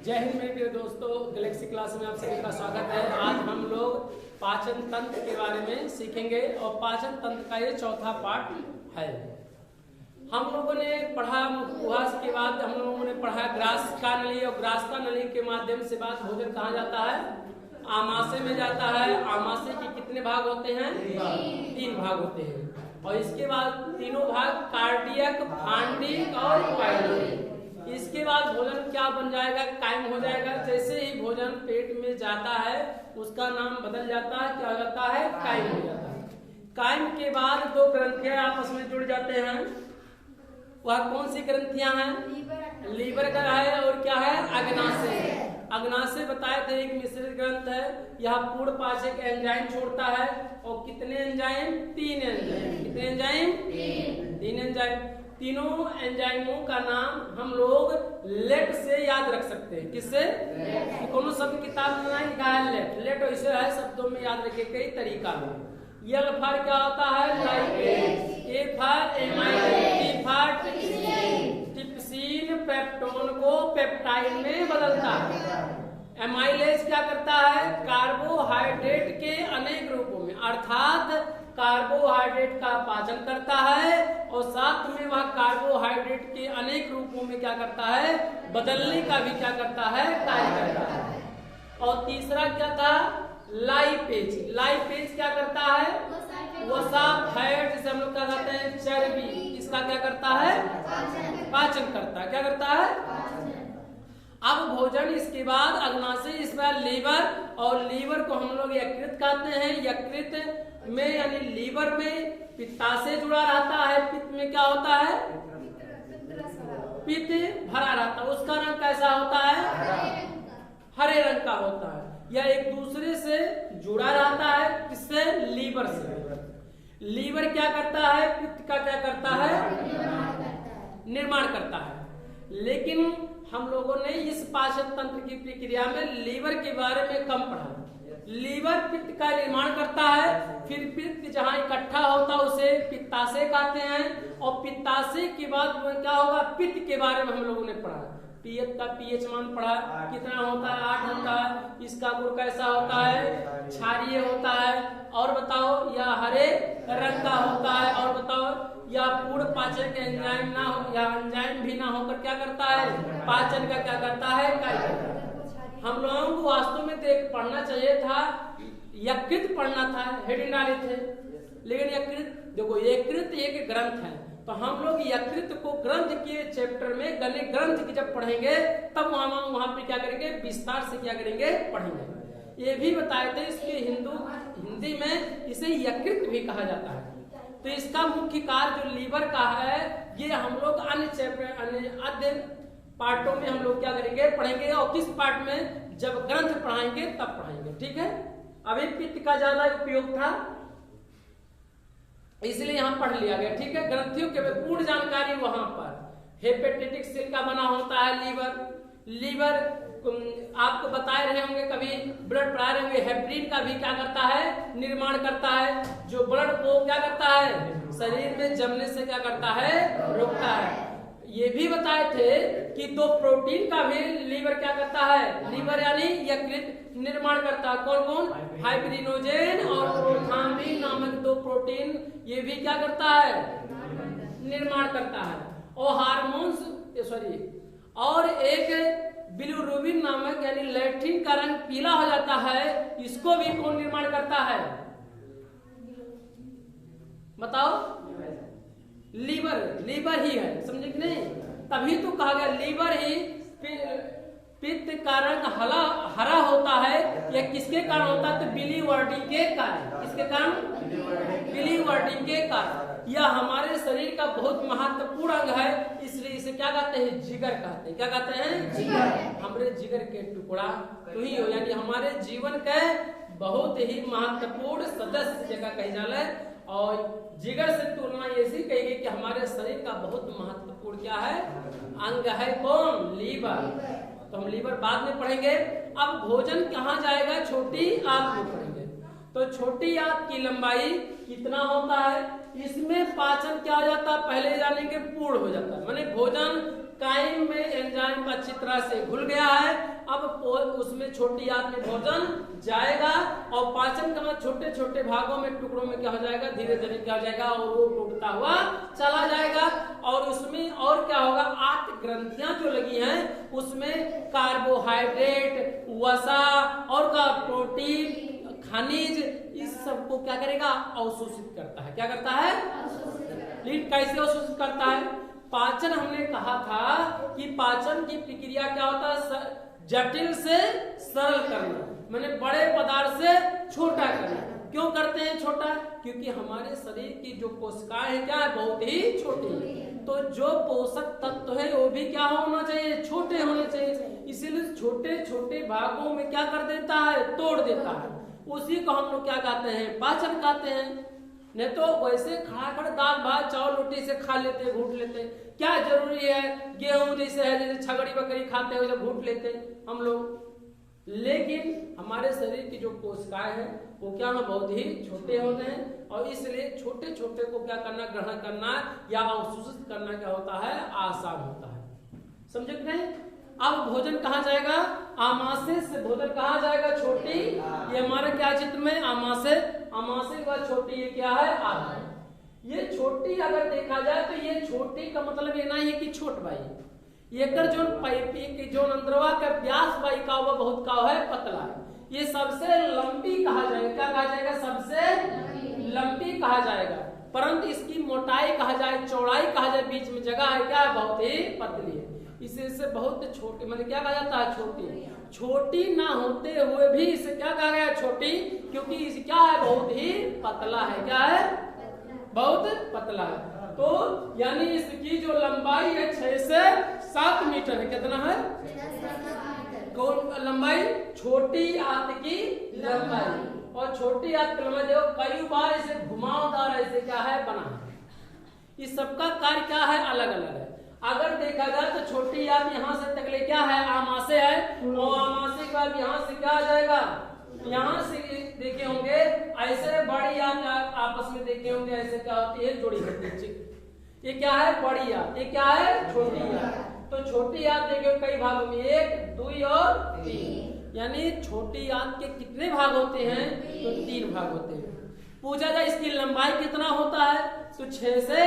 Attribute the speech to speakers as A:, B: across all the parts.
A: जय हिंद मेरे प्रिय दोस्तों, गैलेक्सी क्लास में आप सभी का स्वागत है। आज हम लोग पाचन तंत्र के बारे में सीखेंगे और पाचन तंत्र का ये चौथा पार्ट है। हम लोगों ने पढ़ा मुखवास के बाद हम लोगों ने पढ़ा ग्रासिका नली और ग्रासिका नली के माध्यम से बात भोजन कहाँ जाता है? आमाशय में जाता है। आमाशय के कितने भाग होते हैं? 3 भाग होते हैं और इसके बाद तीनों भाग कार्डियक, फांडिक और पाइलोरिक। इसके बाद भोजन क्या बन जाएगा? कायम हो जाएगा। जैसे ही भोजन पेट में जाता है उसका नाम बदल जाता है, क्या हो जाता है? कायम हो जाता है। कायम के बाद 2 ग्रंथियां आपस में जुड़ जाते हैं। वह कौन सी ग्रंथियां हैं? लीवर का है और क्या है? अग्नाशय। अग्नाशय बताए थे एक मिश्रित ग्रंथ है। यह पूर्ण पाचक एंजाइम छोड़ता है और कितने एंजाइम? 3 एंजाइम। कितने एंजाइम? 3 एंजाइम। तीनों एंजाइमों का नाम हम लोग लेट से याद रख सकते हैं। किससे? कौन शब्द किताब में नहीं लिखा है लेट। लेट वैसे है शब्दों में याद रखे कई तरीका है। यल फर क्या होता है? लाइपेज। ए फर एमाइलेज। टी फर टिप्सिन पेप्टोन को पेप्टाइड में बदलता है। एमाइलेज क्या करता है? कार्बोहाइड्रेट के अनेक रूपों में अर्थात कार्बोहाइड्रेट का पाचन करता है और साथ में वह कार्बोहाइड्रेट के अनेक रूपों में क्या करता है? बदलने का भी क्या करता है? कार्य करता है। और तीसरा क्या था? लाइपेज। लाइपेज क्या करता है? वसा फैट, जिसे हम लोग क्या कहते हैं? चर्बी। इसका क्या करता है? पाचन करता है। क्या करता है? अब भोजन इसके बाद अग्नाशय, इस बार लीवर, और लीवर को हम लोग यकृत कहते हैं। यकृत में यानी लीवर में पित्ताशय जुड़ा रहता है। पित्त में क्या होता है? पित्त भरा रहता है। उसका रंग कैसा होता है? हरे रंग का होता है। यह एक दूसरे से जुड़ा रहता है। किससे? लीवर से। लीवर क्या करता है? पित्त का क्या करता है? निर्माण करता है। लेकिन हम लोगों ने इस पाचन तंत्र की प्रक्रिया में लीवर के बारे में कम पढ़ा। लीवर पित्त का निर्माण करता है, फिर पित्त जहाँ इकट्ठा होता है उसे पित्ताशय कहते हैं और पित्ताशय के बाद क्या होगा? पित्त के बारे में हम लोगों ने पढ़ा। पीएच का पीएच मान पढ़ा, कितना होता है? 8 होता है। इसका गुण कैसा होता है? क्षारीय होता है। और बताओ, यह हरे रंग का होता है। और बताओ, या पूर्ण पाचक एंजाइम ना हो या एंजाइम भी ना होकर क्या करता है? पाचन का क्या करता है? कार्य करता है। हम लोगों को वास्तव में तो पढ़ना चाहिए था, यकृत पढ़ना था, हेडिंग डाले थे। लेकिन यकृत देखो, यकृत एक ग्रंथ है तो हम लोग यकृत को ग्रंथ के चैप्टर में ग्रंथ की जब पढ़ेंगे तब वहां पे क्या करेंगे? विस्तार से क्या करेंगे? पढ़ेंगे। ये भी बताए थे इसके हिंदी में इसे यकृत भी कहा जाता है। तो इसका मुख्य कार्य जो लीवर का है, ये हम लोग अन्य चैप्टर अन्य पार्टों में हम लोग क्या करेंगे? पढ़ेंगे। और किस पार्ट में? जब ग्रंथ पढ़ाएंगे तब पढ़ाएंगे। ठीक है। अभी पित्त का ज्यादा उपयोग था इसलिए यहाँ पढ़ लिया गया। ठीक है। ग्रंथियों के पूर्ण जानकारी वहां पर। हेपेटाइटिक सेल का बना होता है लीवर आपको बताए रहे होंगे, कभी ब्लड पढ़ाए रहे होंगे। हेपरिन का भी क्या करता है? निर्माण करता है, जो ब्लड को क्या करता है? शरीर में जमने से क्या करता है? रोकता है। ये भी बताए थे कि 2 प्रोटीन का भी लीवर क्या करता है? लीवर यानी यकृत निर्माण करता है। कौन कौन? फाइब्रिनोजेन और प्रोथ्राम्बिन नामक 2 प्रोटीन ये भी क्या करता है? निर्माण करता है। और हार्मोन्स और एक बिलिरुबिन नामक यानी लैक्टिन का रंग पीला हो जाता है। इसको भी कौन निर्माण करता है? बताओ। लीवर ही है। समझे कि नहीं? तभी तो कहा गया लीवर ही पित्त का रंग हरा होता है। यह किसके कारण होता है? तो बिलीवर्डिन के कारण। किसके कारण? बिलीवर्डिन के कारण। यह हमारे शरीर का बहुत महत्वपूर्ण अंग है, इसलिए इसे क्या कहते हैं? जिगर कहते हैं। क्या कहते हैं? जिगर। हमारे जिगर के टुकड़ा तो ही हो, यानी हमारे जीवन के बहुत ही महत्वपूर्ण सदस्य जगह कही जाए। और जिगर से तुलना ऐसी कही गई कि हमारे शरीर का बहुत महत्वपूर्ण क्या है? अंग है। कौन? लीवर। तो हम लीवर बाद में पढ़ेंगे। अब भोजन कहाँ जाएगा? छोटी आंत में पढ़ेंगे। तो छोटी आंत की लंबाई कितना होता है? इसमें पाचन क्या हो जाता है? पहले जानेंगे पूर्ण हो जाता है। माने भोजन काइम में एंजाइम अच्छी तरह से घुल गया है। अब उसमें छोटी आंत में भोजन जाएगा और पाचन का मतलब छोटे छोटे भागों में टुकड़ों में क्या हो जाएगा, धीरे धीरे क्या हो जाएगा और वो टूटता हुआ चला जाएगा। और उसमें और क्या होगा, आंत ग्रंथियां जो लगी हैं उसमें कार्बोहाइड्रेट, वसा और का प्रोटीन, खनिज, इस सब को क्या करेगा, अवशोषित करता है। क्या करता है, लेकिन कैसे अवशोषित करता है? पाचन हमने कहा था कि पाचन की प्रक्रिया क्या होता है, जटिल से सरल करना, माने बड़े पदार्थ से छोटा करना। क्यों करते हैं छोटा? क्योंकि हमारे शरीर की जो कोशिकाएं है क्या है, बहुत ही छोटी है। तो जो पोषक तत्व है वो भी क्या होना चाहिए, छोटे होने चाहिए। इसीलिए छोटे छोटे भागों में क्या कर देता है, तोड़ देता है। उसी को हम लोग क्या कहते हैं, पाचन कहते हैं। नहीं तो वैसे खड़ा खड़ा दाल भात चावल रोटी से खा लेते, घूट लेते। क्या जरूरी है, गेहूं जैसे है, जैसे छगड़ी बकरी खाते हैं वैसे घूट लेते हम लोग। लेकिन हमारे शरीर की जो कोशिकाएं हैं वो क्या ना बहुत ही छोटे होते हैं और इसलिए छोटे छोटे को क्या करना, ग्रहण करना या अवशोषित करना क्या होता है, आसान होता है। समझे कि नहीं? अब भोजन कहाँ जाएगा, आमाशय से भोजन कहाँ जाएगा, छोटी। ये हमारे क्या चित्र में आमाशय, आमाशय के बाद छोटी, ये क्या है, आधा। ये छोटी अगर देखा जाए तो ये छोटी का मतलब ये नहीं है कि छोट भाई, ये कर जो पाइपी की जो अंदरवा का व्यास भाई का वो बहुत का है, पतला है। ये सबसे लंबी कहा जाएगा, क्या कहा जाएगा, सबसे लंबी कहा जाएगा। परंतु इसकी मोटाई कहा जाए, चौड़ाई कहा जाए, बीच में जगह है क्या, बहुत ही पतली है। इसे बहुत छोटी मतलब क्या कहा जाता है, छोटी। छोटी ना होते हुए भी इसे क्या कहा गया, छोटी, क्योंकि इसे क्या है, बहुत ही पतला है। क्या है, बहुत पतला है। तो यानी इसकी जो लंबाई है 6 से 7 मीटर है। कितना है, कौन लंबाई, छोटी आंत की लंबाई। और छोटी आंत की लंबाई देखो कई बार इसे घुमावदार ऐसे क्या है, बना है। इस सबका कार्य क्या है, अलग अलग है। अगर देखा जाए तो छोटी आंत यहाँ से तकले क्या है, आमाशय है, और आमाशय के बाद यहाँ से क्या आ जाएगा, यहाँ से देखे होंगे ऐसे बड़ी आंत आपस में देखे होंगे ऐसे क्या होती है, जुड़ी होती है। ये क्या है, बड़ी आंत, ये क्या है, छोटी आंत। तो छोटी आंत देखे कई भागों में, 1, 2 और 3, यानी छोटी आंत के कितने भाग होते हैं, तो 3 भाग होते हैं। पूछा जाए इसकी लंबाई कितना होता है, तो 6 से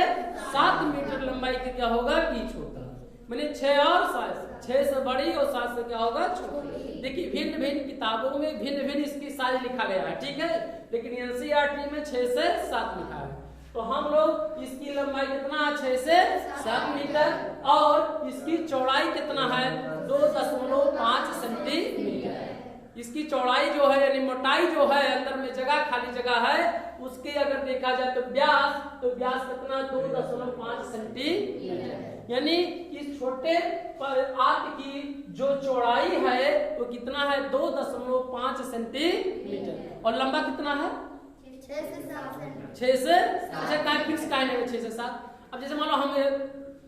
A: 7 मीटर लंबाई का क्या होगा, बीच होता है। मैंने 6 और 7, 6 से बड़ी और 7 से क्या होगा, छोटी। देखिए भिन्न भिन्न किताबों में भिन्न भिन्न इसकी साइज लिखा गया है, ठीक है, लेकिन एनसीईआरटी में 6 से 7 लिखा है। तो हम लोग इसकी लंबाई कितना है, 6 से 7 मीटर, और इसकी चौड़ाई कितना है, 2.5 सेंटीमीटर। इसकी चौड़ाई जो है यानी मोटाई जो है, अंदर में जगह खाली जगह है, उसके अगर देखा जाए तो व्यास, तो व्यास कितना, 2.5 सेंटीमीटर। यानी इस छोटे आंत की जो चौड़ाई है वो कितना है, 2.5 सेंटीमीटर। और लंबा कितना है, 6 से फिक्स का है 6 से 7। अब जैसे मान लो हम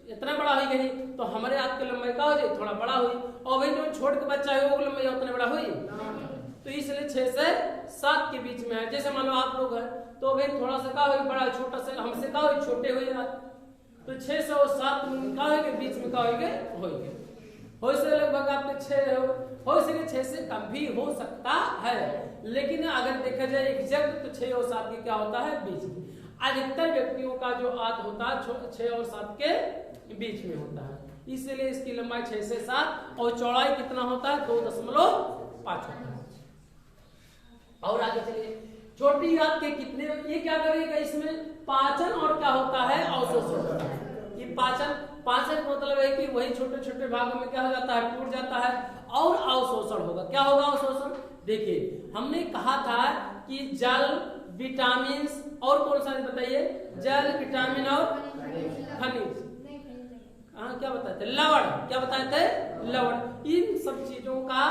A: इतना बड़ा हो गई तो हमारे हाथ की लंबाई का हो जाए, थोड़ा बड़ा हुई, और वही जो छोटे के बच्चा है वो लंबाई उतना बड़ा हुई, तो इसलिए 6 से 7 के बीच में है। जैसे मान लो आप लोग है तो भाई थोड़ा सा का हो बड़ा, छोटा से हमसे का हो छोटे हुए, तो 6 से 7 का हो बीच में का हो से लगभग आपके 6 हो सके, 6 से कम भी हो सकता है। लेकिन अगर देखा जाए एग्जैक्ट तो 6 और 7 की क्या होता है, बीच में। अधिकतर व्यक्तियों का जो आंत होता है 6 और 7 के बीच में होता है, इसलिए इसकी लंबाई 6 से 7 और चौड़ाई कितना होता है, 2.5 होता है। और आगे चलिए, छोटी आंत के कितने, ये क्या करेगा, इसमें पाचन और क्या होता है, अवशोषण होता है। ये पाचन मतलब है कि वही छोटे छोटे भागों में क्या हो जाता है, टूट जाता है, और अवशोषण होगा। क्या होगा अवशोषण, देखिए हमने कहा था कि जल, विटामिन और कौन सा बताइए, जल, विटामिन और खनिज, हाँ क्या बताए थे, लवण, क्या बताए थे, लवण। इन सब चीजों का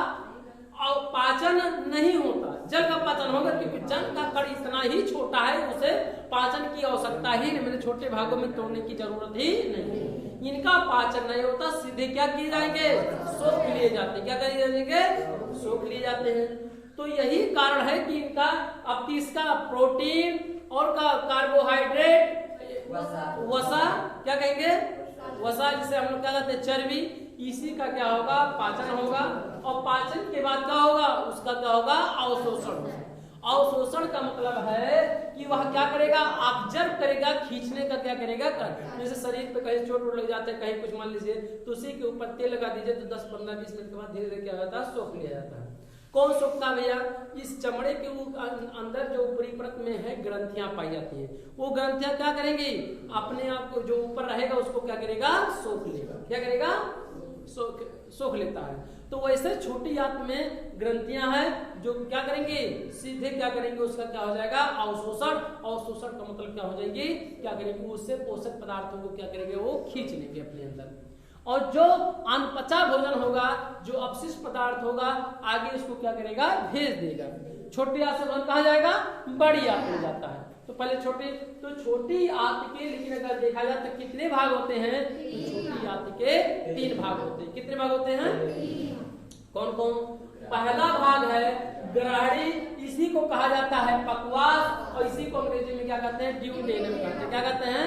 A: पाचन नहीं होता, जल का पाचन होगा, क्योंकि जल का कण इतना ही छोटा है, उसे पाचन की आवश्यकता ही नहीं, मतलब छोटे भागों में तोड़ने की जरूरत ही नहीं। इनका पाचन नहीं होता, सीधे क्या किए जाएंगे, सोख लिए जाते हैं। क्या किए जाएंगे, सोख लिए जाते हैं। तो यही कारण है कि इनका अब इसका प्रोटीन और का कार्बोहाइड्रेट, वसा क्या कहेंगे, वसा जिसे हम लोग क्या कहते हैं चर्बी, इसी का क्या होगा पाचन होगा। और पाचन के बाद क्या होगा उसका क्या होगा अवशोषण। अवशोषण का मतलब है कि वह क्या करेगा ऑब्जर्व करेगा, खींचने का क्या करेगा कर। जैसे शरीर पे कहीं चोट लग जाते हैं कहीं कुछ मान लीजिए तो उसी के ऊपर तेल लगा दीजिए तो 10, 15, 20 मिनट के बाद धीरे धीरे क्या होता है सोख लिया जाता है। कौन सोखता है भैया? इस चमड़े के अंदर जो ऊपरी परत में है ग्रंथियां पाई जाती हैं, वो ग्रंथियां क्या करेंगी अपने आप को जो ऊपर रहेगा उसको क्या करेगा सोख लेगा। क्या करेगा सोख लेता है। तो वैसे छोटी आंत में ग्रंथियां हैं जो क्या करेंगे सीधे क्या करेंगे उसका क्या हो जाएगा अवशोषण। अवशोषण का मतलब क्या हो जाएगी क्या करेंगे उससे पोषक पदार्थों को क्या करेंगे वो खींच लेंगे अपने अंदर। और जो अनपचा भोजन होगा जो अपशिष्ट पदार्थ होगा आगे उसको क्या करेगा भेज देगा। छोटी आंत से भोजन कहाँ जाएगा बड़ी आंत में जाता है। तो पहले छोटी आंत के लेकिन अगर देखा जाए तो कितने भाग होते हैं तो छोटी आंत के 3 भाग होते हैं। कितने भाग होते हैं? कौन कौन? पहला भाग है ग्रहणी, इसी को कहा जाता है पकवास और इसी को अंग्रेजी में क्या कहते हैं ड्यूडेनम कहते हैं। क्या कहते हैं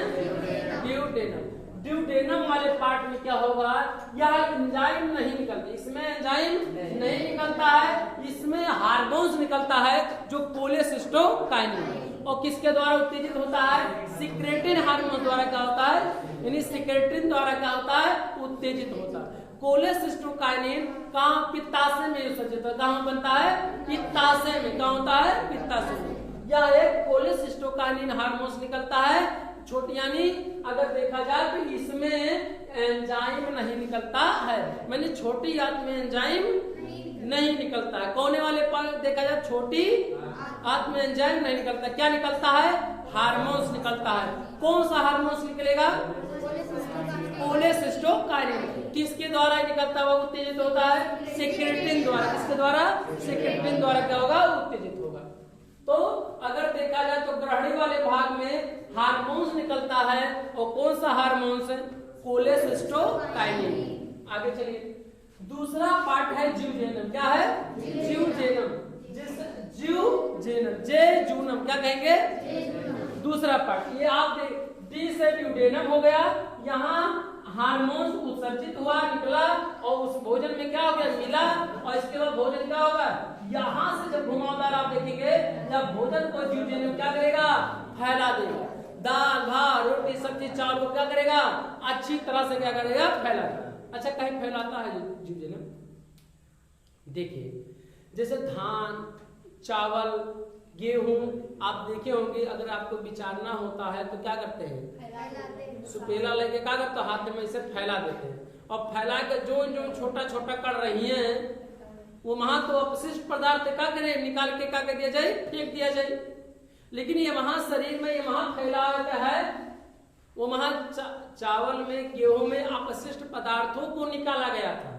A: ड्यूडेनम। ड्यूडेनम वाले पार्ट में क्या होगा यह एंजाइम नहीं निकलता, इसमें एंजाइम नहीं निकलता है, इसमें हार्मोन्स निकलता है जो कोलेसिस्टोकाइनिन और किसके द्वारा उत्तेजित होता है सिक्रेटिन हार्मोन द्वारा क्या होता है यानी सिक्रेटिन द्वारा क्या होता है उत्तेजित होता है। कोलेसिस्टोकाइनिन कहाँ पित्ताशय में विसर्जित होता है। कहाँ बनता है पित्ताशय में। कहाँ होता है पित्ताशय में। यह एक कोलेसिस्टोकाइनिन हार्मोन निकलता है छोटी यानी अगर देखा जाए तो इसमें एंजाइम नहीं निकलता है, मैंने छोटी आंत में एंजाइम नहीं निकलता है। कोने वाले पर देखा जाए छोटी आंत में एंजाइम नहीं निकलता, क्या निकलता है हार्मोन्स निकलता है। कौन सा हार्मोन्स निकलेगा कोलेसिस्टोकाइनिन। किसके द्वारा निकलता है वो उत्तेजित होता है सिक्रेटिन द्वारा। किसके द्वारा सिक्रेटिन द्वारा क्या होगा उत्तेजित होगा। तो अगर देखा जाए तो ग्रहणी वाले भाग में हार्मोन्स निकलता है और कौन सा हार्मोन्स है कोलेसिस्टोकाइनिन। आगे चलिए दूसरा पार्ट है ज्यूजेनम। क्या है ज्यूजेनम। ज्यूजेनम जेजूनम क्या कहेंगे दूसरा पार्ट। ये आप डी से ड्यूडेनम हो गया, यहाँ हार्मोन्स उत्सर्जित हुआ निकला और उस भोजन में क्या हो गया मिला और इसके बाद भोजन क्या होगा यहाँ से जब घुमावदार आप देखेंगे जब भोजन को ज्यूजेनम क्या करेगा फैला देगा। दाल भात रोटी सब्जी चावल को क्या करेगा अच्छी तरह से क्या करेगा फैलाएगा। अच्छा कहीं फैलाता है ज्यूजेनम? देखिए जैसे धान चावल गेहूं आप देखे होंगे अगर आपको बिचारना होता है तो क्या करते हैं सुपेला लेके क्या करते हैं हाथ में इसे फैला देते हैं और फैला के जो जो छोटा छोटा कर रही हैं वो वहां तो अपशिष्ट पदार्थ क्या करे निकाल के क्या कर दिया जाए फेंक दिया जाए। लेकिन ये वहां शरीर में ये वहां फैला है वो वहां चावल में गेहूं में अपशिष्ट पदार्थों को निकाला गया था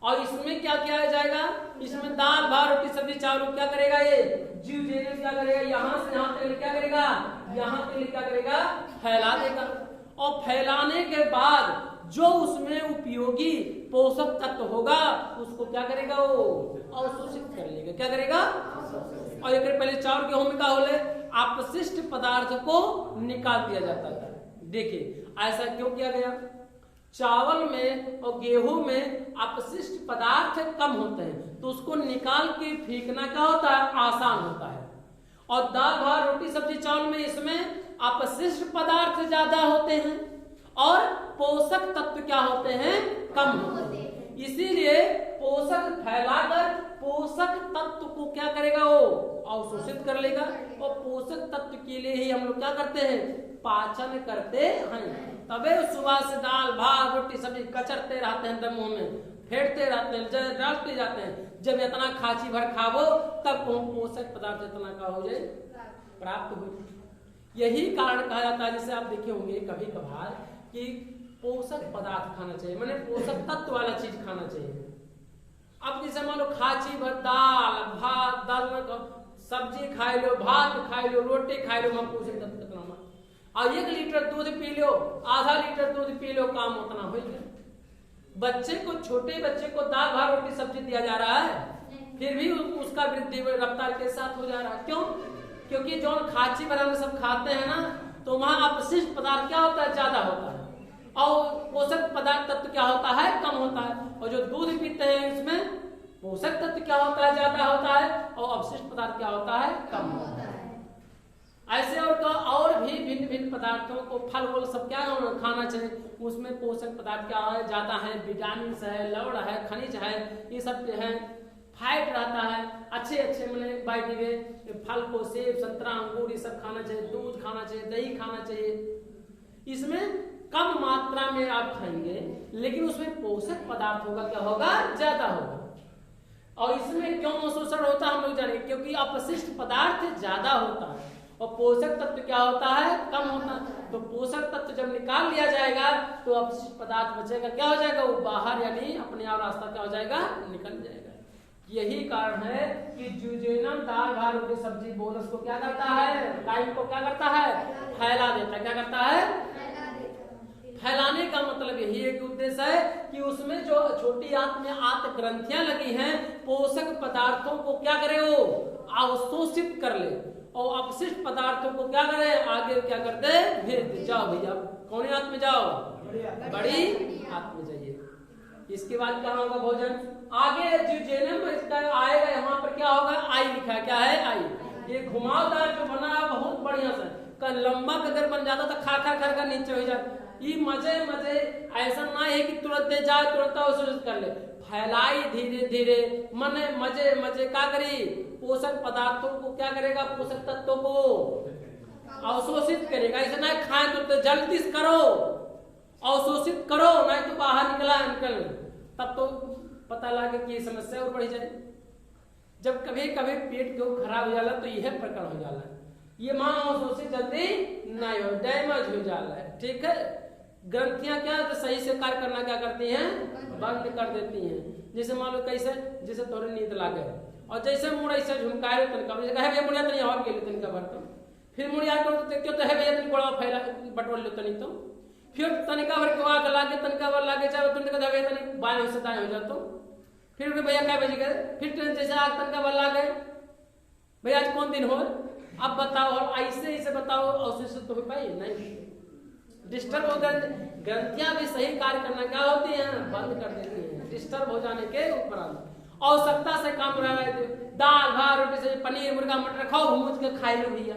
A: और इसमें क्या किया जाएगा इसमें दाल भात रोटी सब्जी चावल क्या करेगा ये ज्यूजेनम क्या करेगा यहाँ से यहाँ तक क्या करेगा यहाँ तक क्या करेगा फैला देगा और फैलाने के बाद जो उसमें उपयोगी पोषक तत्व होगा उसको क्या करेगा वो अवशोषित कर लेगा। क्या करेगा और एक पहले चावल गेहूं में क्या होले अपशिष्ट पदार्थ को निकाल दिया जाता था। देखिए ऐसा क्यों किया गया चावल में और गेहूं में अपशिष्ट पदार्थ कम होते हैं तो उसको निकाल के फेंकना क्या होता है आसान होता है और दाल भात रोटी सब्जी चावल में इसमें अपशिष्ट पदार्थ ज्यादा होते हैं और पोषक तत्व क्या होते हैं कम होते हैं। इसीलिए पोषक फैलाकर पोषक तत्व को क्या करेगा वो अवशोषित कर लेगा और पोषक तत्व के लिए ही हम लोग क्या करते हैं पाचन करते हैं। तबे सुबह से दाल भात रोटी सब्जी कचरते रहते हैं मुंह में फेंटते रहते हैं डालते जाते हैं जब इतना खांची भर खावो तब पोषक पदार्थ इतना का हो जाए प्राप्त हो। यही कारण कहा जाता है जैसे आप देखे होंगे कभी कभार कि पोषक पदार्थ खाना चाहिए मैंने पोषक तत्व वाला चीज खाना चाहिए। अब जैसे मान लो खांची भर दाल भात दाल में सब्जी खा लो भात खा लो रोटी खा लो पोषक तत्व कितना और 1 लीटर दूध पी लो आधा लीटर दूध पी लो काम उतना हो गया। बच्चे को छोटे बच्चे को दाल भात रोटी सब्जी दिया जा रहा है फिर भी उसका वृद्धि रफ्तार के साथ हो जा रहा है। क्यों? क्योंकि जो खांची बनाने सब खाते हैं ना तो वहां अपशिष्ट पदार्थ क्या होता है ज्यादा होता है और पोषक पदार्थ तत्व क्या होता है, कम होता है। और जो दूध पीते हैं उसमें पोषक तत्व क्या होता है, ज्यादा होता है, और अवशिष्ट पदार्थ क्या होता है, कम होता है। ऐसे और भी भिन्न भिन्न पदार्थों को फल वल सब क्या खाना चाहिए, उसमें पोषक पदार्थ क्या है, ज्यादा है, विटामिन है, लवण है, खनिज है, ये सब है, फाइट रहता है, अच्छे मैंने वाइटामिन फल को सेब संतरा अंगूर ये सब खाना चाहिए, दूध खाना चाहिए, दही खाना चाहिए। इसमें कम मात्रा में आप खाएंगे लेकिन उसमें पोषक पदार्थ होगा क्या होगा, ज्यादा होगा। और इसमें क्यों अवशोषण होता है हम लोग जानेंगे, क्योंकि अपशिष्ट पदार्थ ज्यादा होता है और पोषक तत्व क्या होता है, कम होता है। तो पोषक तत्व जब निकाल लिया जाएगा तो अपशिष्ट पदार्थ बचेगा, क्या हो जाएगा, वो बाहर यानी अपने आप रास्ता क्या हो जाएगा, निकल जाएगा। यही कारण है कि जुजेनम दाल भात रोटी सब्जी बोनस को क्या करता है, काइम को क्या करता है, फैला देता है। क्या करता है, फैलाने का मतलब यही है कि उद्देश्य है कि उसमें जो छोटी आंत में आंत ग्रंथियां लगी हैं पोषक पदार्थों को क्या करे, वो अवशोषित कर ले और अपशिष्ट पदार्थों को क्या करे, आगे क्या करते, भेज जाओ भैया कौन आंत में जाओ, बड़ी आंत में जाइए। इसके बाद क्या होगा, भोजन आगे जुजेनम इसका आएगा, यहाँ पर क्या होगा, आई लिखा है, क्या है, आई। ये घुमावदार जो बना है बहुत बढ़िया से, का लंबा अगर बन जाता तो खा खा नीचे हो जाता। ये मजे ऐसा ना है कि तुरंत दे जाए तुरंत अवशोषित कर ले, फैलाई धीरे धीरे, मने मजे क्या करी, पोषक पदार्थों को क्या करेगा, पोषक तत्वों को अवशोषित करेगा। ऐसा ना खाए तो जल्दी से करो, अवशोषित करो, नहीं तो बाहर निकल, तब तो पता लगे कि ये समस्या और बढ़ जाए। जब कभी पेट क्यों खराब हो जाला तो यह प्रकरण हो जाला, ये मां अवशोषित जल्दी नहीं हो, डैमेज हो जाला है, ठीक है। ग्रंथियां क्या तो सही से कार्य करना क्या करती हैं, बंद कर देती हैं। जैसे मान लो कैसे, जैसे थोड़ी नींद लागे और जैसे मुड़ ऐसे झुमकाए तनिका भैया मुड़िया तनी और के लिए तनिका भरता, फिर मुड़िया को क्यों तो है भैया तनी गोड़ा फैला बटोर लो तनी, तो फिर तनिका भर के आग लागे, तनिका भर लागे चाहे तुमने कहा भैया तनी बाएं से दाएं हो जातो, फिर भैया क्या बज गए, फिर जैसे आग तनिका भर लागे भैया आज कौन दिन हो, अब बताओ। और ऐसे बताओ अवशोषित तो हो पाई नहीं, डिस्टर्ब हो गए, ग्रंथियां भी सही कार्य करना क्या होती हैं, बंद कर देती हैं, डिस्टर्ब हो जाने के उपरांत। आवश्यकता से काम रह रहे थे, दाल भात रोटी से पनीर मुर्गा मटर खाओ, हुमूच के खाए लो भैया।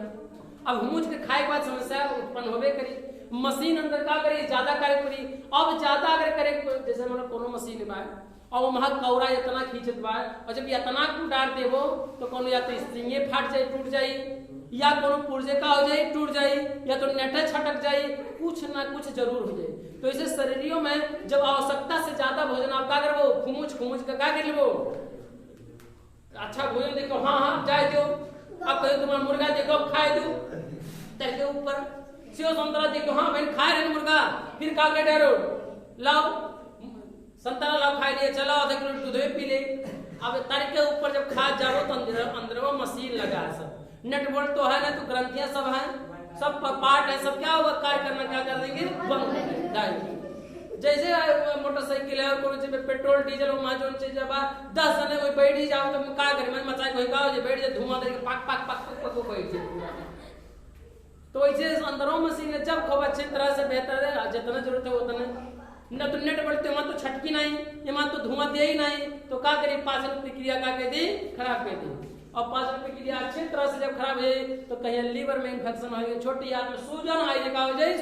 A: अब हुमूच के खाए के बाद समस्या उत्पन्न होबे करी, मशीन अंदर क्या करी, ज्यादा कार्य करी। अब ज्यादा अगर करे, जैसे मतलब कोनो मशीन बा और वहां कौरा इतना खींचत बा, और जब इतना को डाल देबो तो कोनो या तो स्प्रिंगे फाट जाए टूट जाए, या कोनो पुर्जे का हो जाए टूट जाए, या तो नेटे छटक जाए, कुछ ना कुछ जरूर हो जाए। तो इसे शरीरों में जब आवश्यकता से ज्यादा भोजन आप क्या करबो, खुमुच का क्या कर लेबो, अच्छा भोजन देखो हाँ जाए दो, अब कहीं तुम्हारा मुर्गा देखो खाए दो, तेरे के ऊपर सेव संतरा देखो हाँ भाई खाए रहे मुर्गा, फिर का के डरो लाओ संतरा लाओ खाए लिए, चलो आधा किलो दूध पी ले। अब तार के ऊपर जब खा जाओ तो अंदर वो मशीन लगा है, सब नेट बोल्ट तो है ना, तो ग्रंथियां सब है, सब पार्ट है, सब क्या होगा कार्य करना क्या कर देंगे, बंद डाल। जैसे मोटरसाइकिल है और कोई पेट्रोल डीजल वहां जो चीज जब 10 जने वही बैठ ही जाओ तो क्या करें, मैं मचाए कोई का बैठ जाए धुआं दे पाक पाक पाक पाक को बैठ जाए। तो ऐसे अंदरों मशीन जब खूब अच्छी तरह से बेहतर है, जितना जरूरत है उतना न तो नेट बोलते वहां तो छटकी नहीं, ये वहां तो धुआं दे ही नहीं, तो क्या करिए पाचन प्रक्रिया का कह दी खराब कर दी। और पाचन प्रक्रिया अच्छी तरह से जब खराब है तो कहीं लीवर में इन्फेक्शन हो, छोटी आंत में सूजन आई का हो जाए,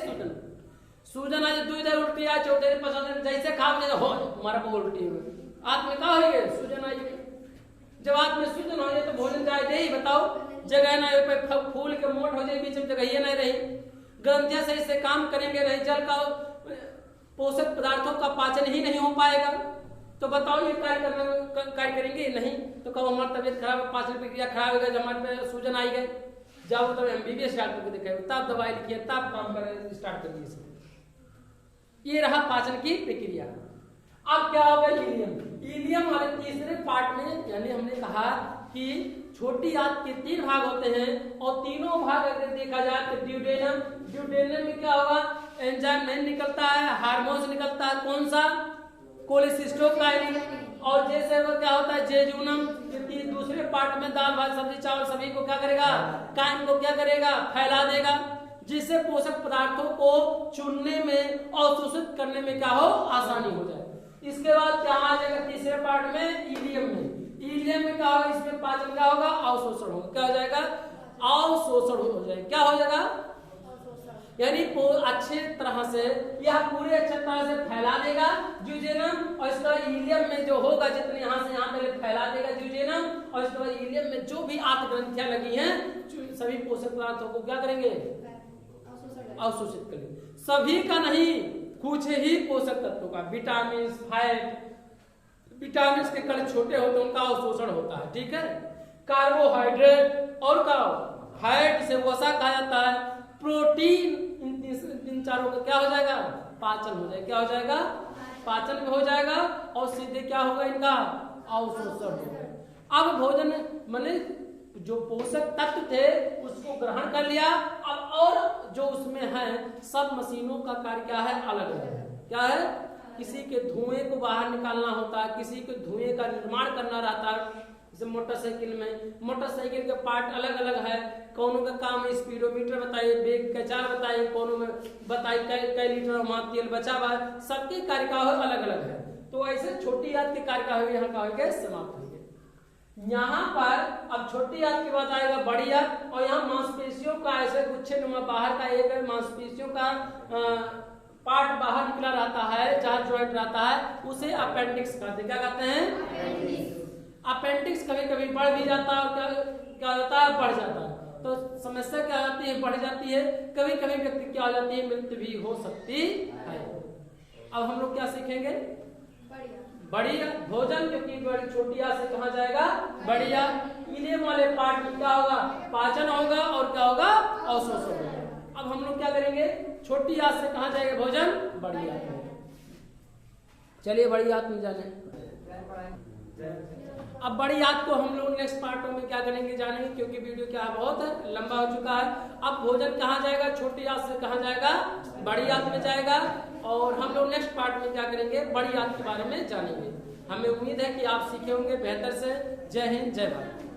A: सूजन आज दूध उल्टी आ छोटे पसंद जैसे खाओ जैसे हो हमारा उल्टी हो आंत में क्या हो गए, सूजन आई। जब आंत में सूजन हो जाए तो भोजन जाए दे ही बताओ, जगह ना पे फूल के मोट हो जाए, बीच में जगह नहीं रही, ग्रंथियां सही से काम करेंगे नहीं, जल का पोषक पदार्थों का पाचन ही नहीं हो पाएगा, तो बताओ ये कार्य करेंगे नहीं। तो कब हमारी तबियत खराब, पाचन प्रक्रिया खराब हो गई, हमारे पे सूजन आई गए, जाओ तब एमबीबीएस डॉक्टर को दिखाए, तब दवाई लिखिए, तब काम करें स्टार्ट करिए। ये रहा पाचन की प्रक्रिया। अब क्या होगा, इलियम वाले तीसरे पार्ट में, यानी हमने कहा कि छोटी आंत के 3 भाग होते हैं और तीनों भाग अगर देखा जाए तो ड्यूडेनम में क्या होगा, एंजाइम नहीं निकलता है, हार्मोन्स निकलता है, कौन सा, कोलेसिस्टोकाइनिन। और जैसे वो क्या होता है जेजुनम, दूसरे पार्ट में दाल भात सब्जी चावल सभी को क्या करेगा, काइन को क्या करेगा, फैला देगा। जिससे पोषक पदार्थों को चुनने में और शोषित करने में क्या हो, आसानी हो जाए। इसके बाद क्या आ जाएगा तीसरे पार्ट में, इलियम में। इलियम में क्या होगा, इसमें पाचन क्या होगा, अवशोषण होगा। क्या हो जाएगा, अवशोषण हो जाएगा। क्या हो जाएगा, यानी अच्छे तरह से यह पूरे अच्छे तरह से फैला देगा ड्यूजेनम, और इसका इलियम में जो होगा जितने यहाँ से यहाँ तक फैला देगा ड्यूजेनम, और इसके बाद इलियम में जो भी आंत ग्रंथियां लगी हैं सभी पोषक पदार्थों को क्या करेंगे, अवशोषित करेंगे। सभी का नहीं, कुछ ही पोषक तत्वों का, विटामिन, फैट, विटामिन के कण छोटे होते हैं उनका अवशोषण होता है, ठीक है। कार्बोहाइड्रेट और फैट से वसा कहा जाता है, प्रोटीन, इन चारों का क्या हो जाएगा, पाचन हो जाएगा। क्या हो जाएगा, पाचन हो जाएगा, और सीधे क्या होगा, इनका अवशोषण होगा। अब भोजन माने जो पोषक तत्व थे उसको ग्रहण कर लिया, अब और जो उसमें है सब मशीनों का कार्य क्या है, अलग अलग। क्या है, किसी के धुएं को बाहर निकालना होता है, किसी के धुएं का निर्माण करना रहता है। जैसे मोटरसाइकिल में, मोटरसाइकिल के पार्ट अलग अलग है, कौनों का काम है स्पीडोमीटर बताइए, ब्रेक का चाल बताइए, कौनों में बताइए कई लीटर वहां तेल बचा हुआ है, सबके कार्य का अलग अलग है। तो ऐसे छोटी आंत के कार्य का यहाँ का समाप्त हो गए। यहाँ पर अब छोटी आंत के बाद आएगा बड़ी आंत, और यहाँ मांसपेशियों का ऐसे गुच्छे नुमा बाहर का एक मांसपेशियों का पार्ट बाहर निकला रहता है, जहाँ ज्वाइंट रहता है, उसे अपेंडिक्स कहते हैं। क्या कहते हैं, अपेंडिक्स। कभी कभी बढ़ भी जाता है, क्या होता है, बढ़ जाता है। तो समस्या क्या आती है, बढ़ जाती है। कभी कभी व्यक्ति क्या हो जाती है, मृत्यु भी हो सकती है। अब हम लोग क्या सीखेंगे, बढ़िया भोजन, क्योंकि बड़ी छोटी आंत से कहा जाएगा बढ़िया। इलियम वाले पार्ट में क्या होगा, पाचन होगा, और क्या होगा, अवशोषण होगा। अब हम लोग क्या करेंगे, छोटी आंत से कहा जाएगा भोजन, बड़ी आंत में। चलिए बड़ी आंत में जाने। अब बड़ी आंत को हम लोग नेक्स्ट पार्टों में क्या करेंगे, जानेंगे, क्योंकि वीडियो क्या बहुत लंबा हो चुका है। अब भोजन कहाँ जाएगा, छोटी आंत से कहाँ जाएगा, बड़ी आंत में जाएगा, और हम लोग नेक्स्ट पार्ट में क्या करेंगे, बड़ी आंत के बारे में जानेंगे। हमें उम्मीद है कि आप सीखे होंगे बेहतर से। जय हिंद, जय भारत।